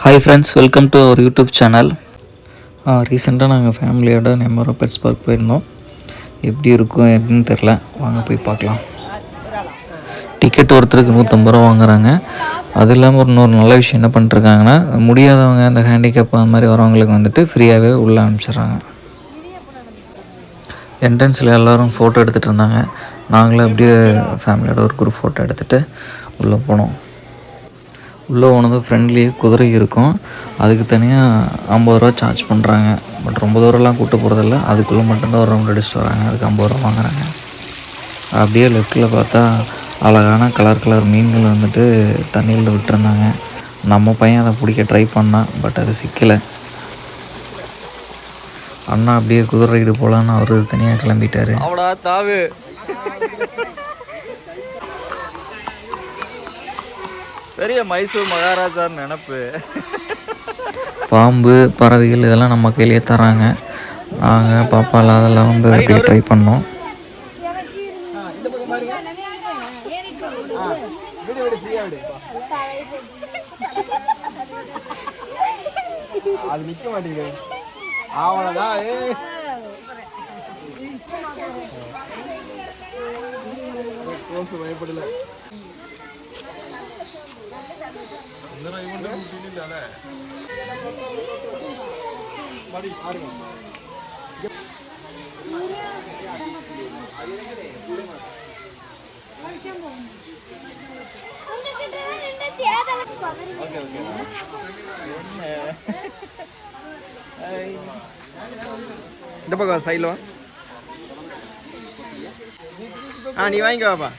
Hi friends, welcome to our YouTube channel. ரீசெண்டாக நாங்கள் ஃபேமிலியோட நெம்மரம் பெட்ஸ் பார்க் போயிருந்தோம். எப்படி இருக்கும் எப்படின்னு தெரில, வாங்க போய் பார்க்கலாம். டிக்கெட் ஒருத்தருக்கு 150 ரூபா வாங்குறாங்க. அது இல்லாமல் இன்னொரு நல்ல விஷயம் என்ன பண்ணிட்டுருக்காங்கன்னா, முடியாதவங்க அந்த ஹேண்டிகேப் அந்த மாதிரி வரவங்களுக்கு வந்துட்டு ஃப்ரீயாகவே உள்ளே அனுப்பிச்சிட்றாங்க. என்ட்ரன்ஸில் எல்லோரும் ஃபோட்டோ எடுத்துகிட்டு இருந்தாங்க. நாங்களும் அப்படியே ஃபேமிலியோட ஒரு குரூப் ஃபோட்டோ எடுத்துகிட்டு உள்ளே போனோம். உள்ளே போனது ஃப்ரெண்ட்லி குதிரை இருக்கும். அதுக்கு தனியாக 50 ரூபா சார்ஜ் பண்ணுறாங்க. பட் ரொம்ப தூரம்லாம் கூப்பிட்டு போகிறதில்ல, அதுக்குள்ளே மட்டும்தான் ஒரு ரவுண்ட் அடிச்சுட்டு வராங்க. அதுக்கு 50 ரூபா வாங்குறாங்க. அப்படியே லெஃப்ட்டில் பார்த்தா அழகான கலர் மீன்கள் வந்துட்டு தண்ணியில் விட்டுருந்தாங்க. நம்ம பையன் அதை பிடிக்க ட்ரை பண்ணான், பட் அது சிக்கலை. அண்ணா அப்படியே குதிரை ரைடு போகலான்னு அவர் தனியாக கிளம்பிட்டார். அவடா தாவு பெரிய மைசூர் மகாராஜா நினப்பு. பாம்பு பறவைகள் இதெல்லாம் நம்ம கையிலேயே தராங்க. நாங்கள் பாப்பாவில் அதெல்லாம் வந்து அப்படியே ட்ரை பண்ணோம். அது நிற்க மாட்டேங்குது. அவனதான் பயப்படல. இந்த பக்கம் சைடில் வா. நீ வாங்கிக்க வாப்பா.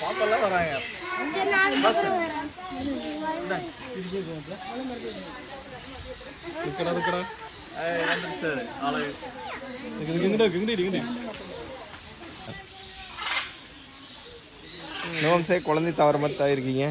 பாப்பெல்லாம் வராங்க. நோம்சே குழந்தை தவற மாதிரி தாயிருக்கீங்க.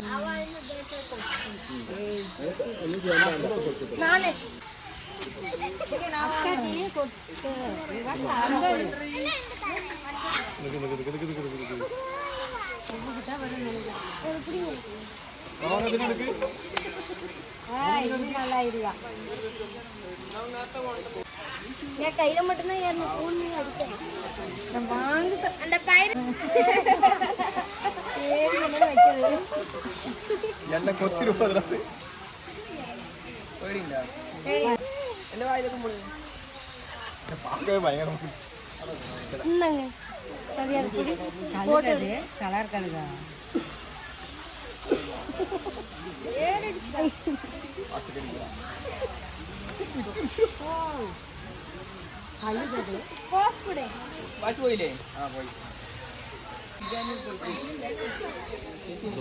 கையில மட்டும்தான் என்ன கொத்திருப்பா. பார்க்கவே பயங்கரம். கலர் கலரா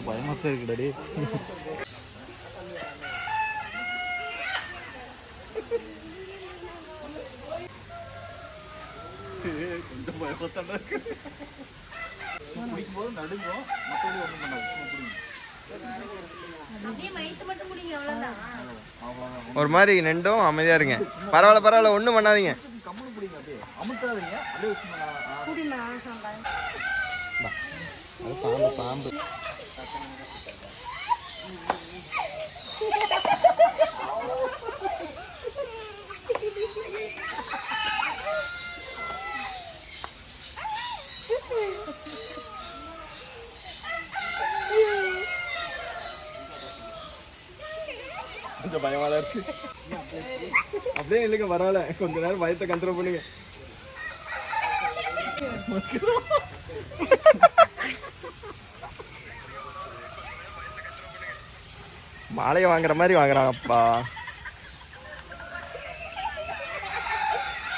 பயமாத்தான் இருக்குடாடி. கொஞ்சம் பயப்படத்தான் இருக்கு. பிடிக்கும்போது நடுங்கும், மற்றபடி ஒன்றும் பண்ணாது. ஒரு மாதிரி ரெண்டும் அமைதியா இருங்க. பரவாயில்ல ஒன்றும் பண்ணாதீங்க. பாம்பு கொஞ்சம் பயமா தான் இருக்கு. அப்படியே இல்லைங்க, பரவாயில்ல. கொஞ்ச நேரம் பயத்தை கண்ட்ரோல் பண்ணுங்க. மாலையை வாங்குற மாதிரி வாங்குறாங்கப்பா.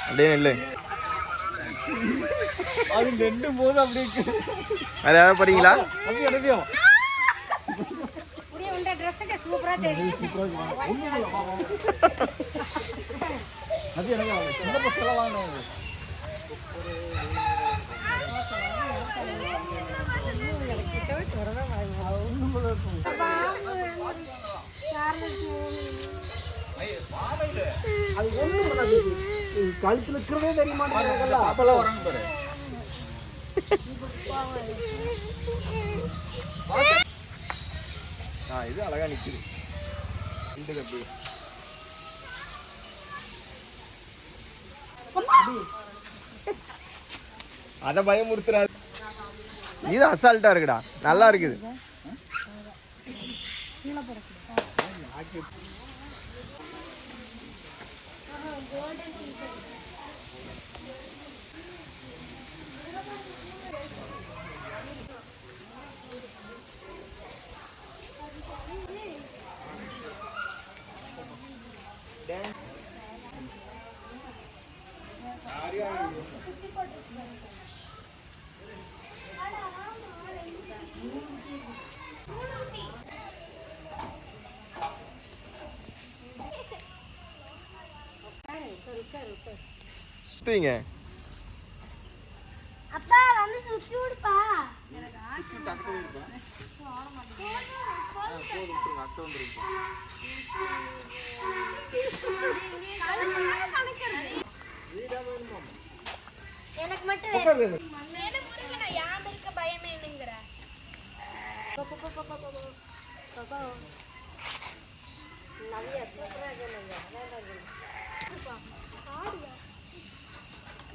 அப்படியே இல்லை, அது ரெண்டு போது அப்படி வேற யாராவது போறீங்களா? கழுத்துல இருக்கிறதே தெரிய மாட்டேங்குது. இது அழகா நிக்குது. இந்த கப்பு அத பயமுறுத்துறாது. இது அசால்ட்டா இருக்குடா, நல்லா இருக்குது. அப்பா வந்து சுத்தி விடுப்பா. எனக்கு மட்டும் யாம் இருக்க பயமே இல்லைங்கிற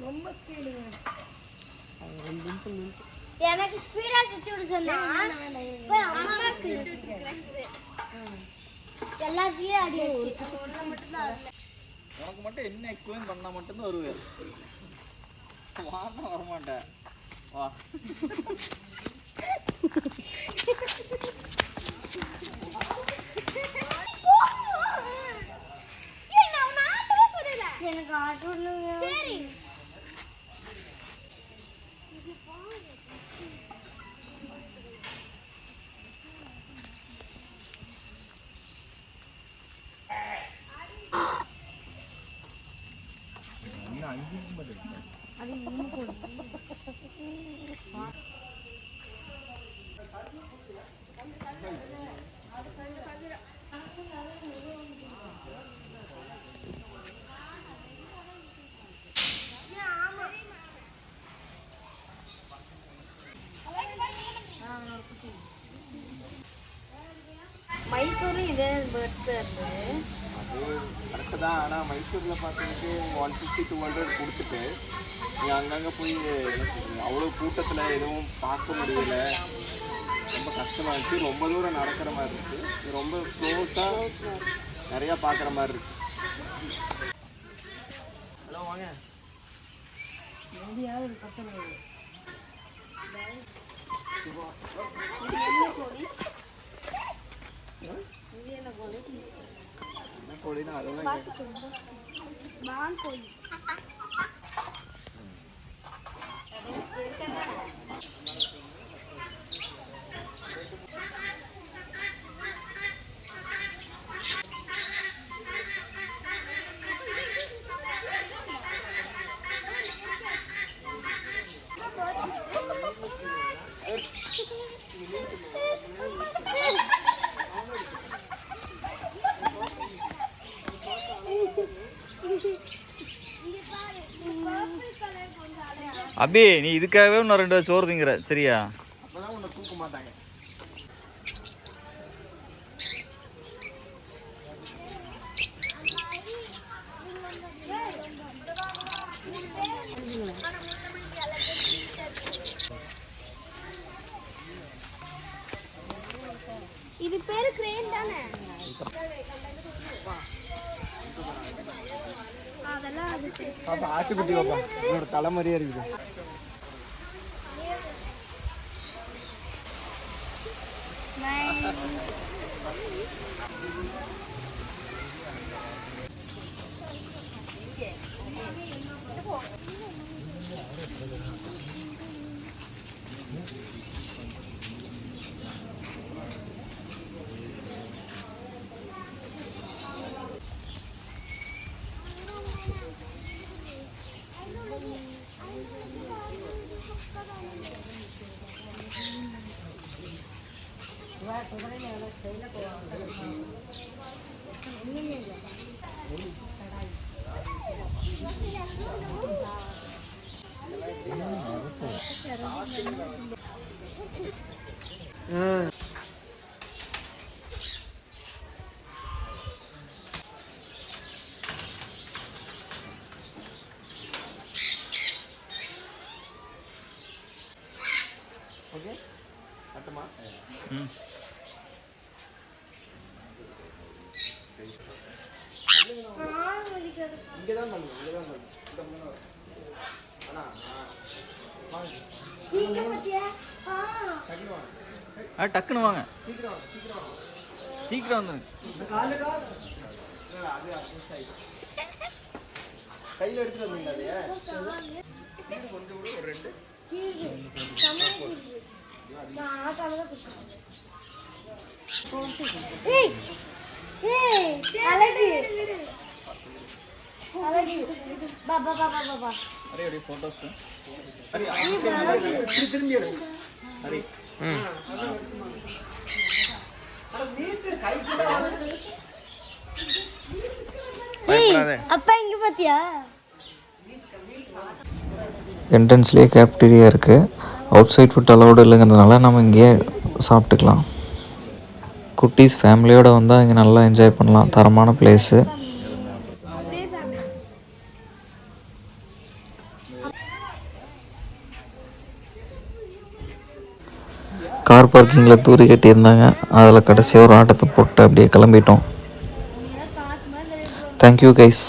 ரொம்ப ஸ்பீடுங்க. எனக்கு ஸ்பீடா சுத்தி விட சொன்னா அம்மாக்கு எல்லாத்தையும் அடி வச்சு உனக்கு மட்டும் என்ன எக்ஸ்பிளைன் பண்ணா மட்டும்தான் வருவேன். வாங்க வரமாட்டேன். வா எனக்கு ஆட்டோ சரி. மைசூர்ல இதே பேர்ட்ஸ் தான் இருந்தது. அது கரெக்டு தான். ஆனால் மைசூரில் பார்த்துக்கிட்டு 150-200 கொடுத்துட்டு நீ அங்கங்கே போய் அவ்வளோ கூட்டத்தில் எதுவும் பார்க்க முடியல. ரொம்ப கஷ்டமாக இருந்துச்சு. ரொம்ப தூரம் நடக்கிற மாதிரி இருக்குது. இது ரொம்ப க்ளோஸாக நிறையா பார்க்குற மாதிரி இருக்கு. ஹலோ வாங்க. எங்கேயாவது பக்கம் இது என்ன கோழி? இது என்ன கோழி? என்ன கோழினா அதெல்லாம் மான் கோழி. அபி, நீ இதுக்காகவே இன்னும் 2 சோறு திங்கிற சரியா? அப்போதான் உன்னை தூக்க மாட்டாங்க. இது பேரு கிரேன் தானே? அதெல்லாம் அது பாப்பா ஆட்டுக்குட்டி பாப்பா, என்னோட தலைமறியே இருக்குது. ஓகே அட்டமா இங்கே தான் பண்ணுங்க இங்கே தான் பண்ணுங்க இந்த முன்னாடி அண்ணா நீங்க பத்தியா டக்குனு வாங்க டக்குன்னு வாங்க, சீக்கிரம் வாங்க சீக்கிரம் வாங்க சீக்கிரம் வந்து. அது அட்ஜஸ்ட் ஆகிடும் கையில் எடுத்துட்டு வந்தீங்களா அதையே சீடு கொஞ்சம் கூட ஒரு 2 அரே அப்படியே ஃபோட்டோஸ் திரும்பி எடுங்க அரே அப்பா இங்க பாத்தியா? என்ட்ரன்ஸ்லேயே கேப்டீரியா இருக்குது. அவுட் சைட் ஃபுட் அலௌடு இல்லைங்கிறதுனால நம்ம இங்கேயே சாப்பிட்டுக்கலாம். குட்டீஸ் ஃபேமிலியோடு வந்தால் இங்கே நல்லா என்ஜாய் பண்ணலாம். தரமான பிளேஸு. கார் பார்க்கிங்கில் தூரி கட்டியிருந்தாங்க. அதில் கடைசியாக ஒரு ஆட்டத்தை போட்டு அப்படியே கிளம்பிட்டோம். Thank you guys.